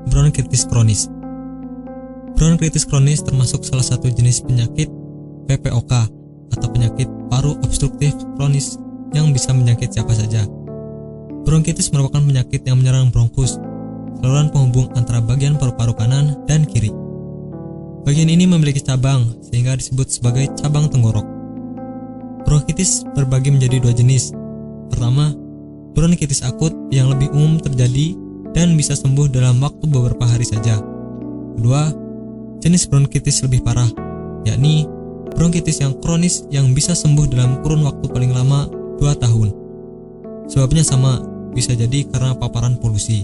bronkitis kronis. Bronkitis kronis termasuk salah satu jenis penyakit PPOK atau penyakit paru obstruktif kronis yang bisa menjangkit siapa saja. Bronkitis merupakan penyakit yang menyerang bronkus, saluran penghubung antara bagian paru-paru kanan dan kiri. Bagian ini memiliki cabang sehingga disebut sebagai cabang tenggorok. Bronkitis terbagi menjadi dua jenis. Pertama, bronkitis akut yang lebih umum terjadi dan bisa sembuh dalam waktu beberapa hari saja. Kedua, jenis bronkitis lebih parah, yakni bronkitis yang kronis yang bisa sembuh dalam kurun waktu paling lama 2 tahun. Sebabnya sama, bisa jadi karena paparan polusi.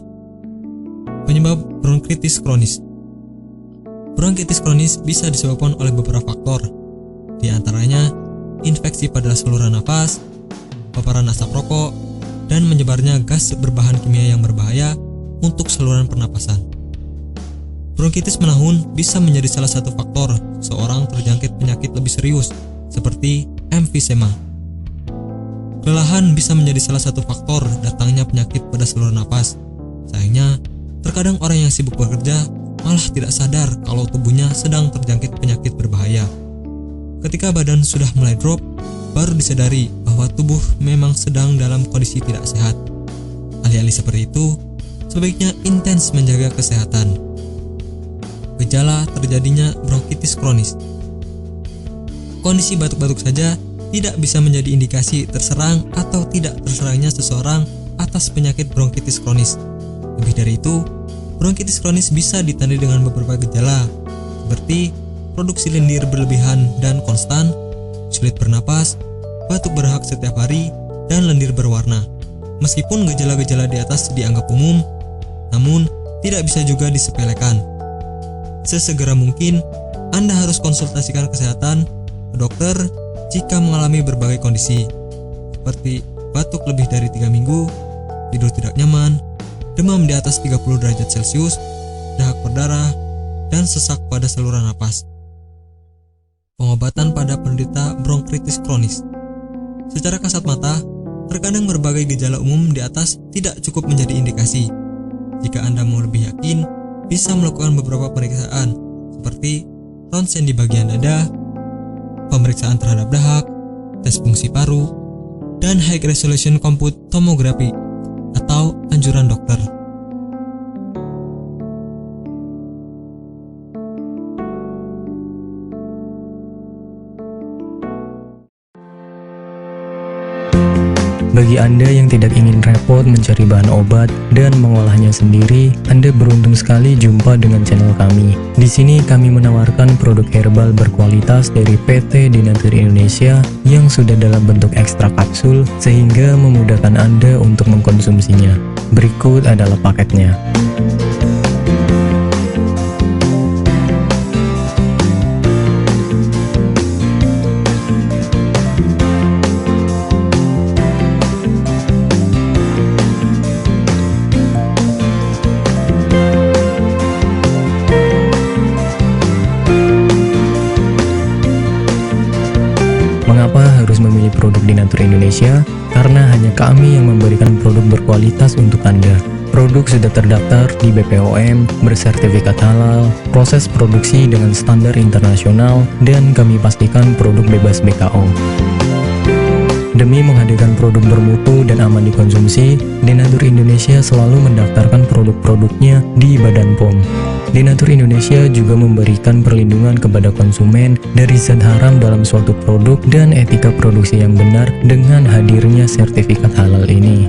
Penyebab bronkitis kronis. Bronkitis kronis bisa disebabkan oleh beberapa faktor, di antaranya infeksi pada saluran nafas, paparan asap rokok, dan menyebarnya gas berbahan kimia yang berbahaya untuk saluran pernapasan. Bronkitis menahun bisa menjadi salah satu faktor seorang terjangkit penyakit lebih serius, seperti emfisema. Kelelahan bisa menjadi salah satu faktor datangnya penyakit pada saluran napas. Sayangnya, terkadang orang yang sibuk bekerja malah tidak sadar kalau tubuhnya sedang terjangkit penyakit berbahaya. Ketika badan sudah mulai drop, baru disadari bahwa tubuh memang sedang dalam kondisi tidak sehat. Alih-alih seperti itu, sebaiknya intens menjaga kesehatan. Gejala terjadinya bronkitis kronis. Kondisi batuk-batuk saja tidak bisa menjadi indikasi terserang atau tidak terserangnya seseorang atas penyakit bronkitis kronis. Lebih dari itu, bronkitis kronis bisa ditandai dengan beberapa gejala, seperti produksi lendir berlebihan dan konstan, sulit bernapas, batuk berhak setiap hari, dan lendir berwarna. Meskipun gejala-gejala di atas dianggap umum, namun tidak bisa juga disepelekan. Sesegera mungkin, Anda harus konsultasikan kesehatan ke dokter jika mengalami berbagai kondisi, seperti batuk lebih dari 3 minggu, tidur tidak nyaman, demam di atas 30 derajat Celcius, dahak berdarah, dan sesak pada saluran napas. Pengobatan pada penderita bronkitis kronis. Secara kasat mata, terkadang berbagai gejala umum di atas tidak cukup menjadi indikasi. Jika Anda mau lebih yakin, bisa melakukan beberapa pemeriksaan, seperti ronsen di bagian dada, pemeriksaan terhadap dahak, tes fungsi paru, dan high resolution compute tomography atau anjuran dokter. Bagi Anda yang tidak ingin repot mencari bahan obat dan mengolahnya sendiri, Anda beruntung sekali jumpa dengan channel kami. Di sini kami menawarkan produk herbal berkualitas dari PT Dinatur Indonesia yang sudah dalam bentuk ekstrak kapsul sehingga memudahkan Anda untuk mengkonsumsinya. Berikut adalah paketnya. Mengapa harus memilih produk Dinatur Indonesia? Karena hanya kami yang memberikan produk berkualitas untuk Anda. Produk sudah terdaftar di BPOM, bersertifikat halal, proses produksi dengan standar internasional, dan kami pastikan produk bebas BKO. Demi menghadirkan produk bermutu dan aman dikonsumsi, Dinatur Indonesia selalu mendaftarkan produk-produknya di Badan POM. Dinatur Indonesia juga memberikan perlindungan kepada konsumen dari zat haram dalam suatu produk dan etika produksi yang benar dengan hadirnya sertifikat halal ini.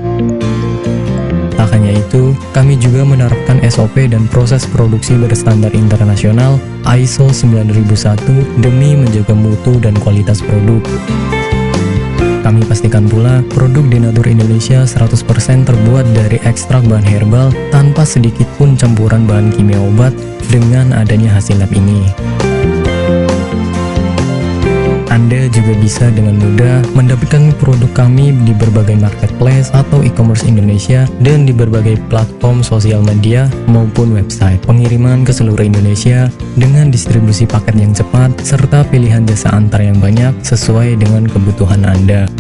Tak hanya itu, kami juga menerapkan SOP dan proses produksi berstandar internasional ISO 9001 demi menjaga mutu dan kualitas produk. Kami pastikan pula produk Dinatur Indonesia 100% terbuat dari ekstrak bahan herbal tanpa sedikit pun campuran bahan kimia obat dengan adanya hasil lab ini. Anda juga bisa dengan mudah mendapatkan produk kami di berbagai marketplace atau e-commerce Indonesia dan di berbagai platform sosial media maupun website. Pengiriman ke seluruh Indonesia dengan distribusi paket yang cepat serta pilihan jasa antar yang banyak sesuai dengan kebutuhan Anda.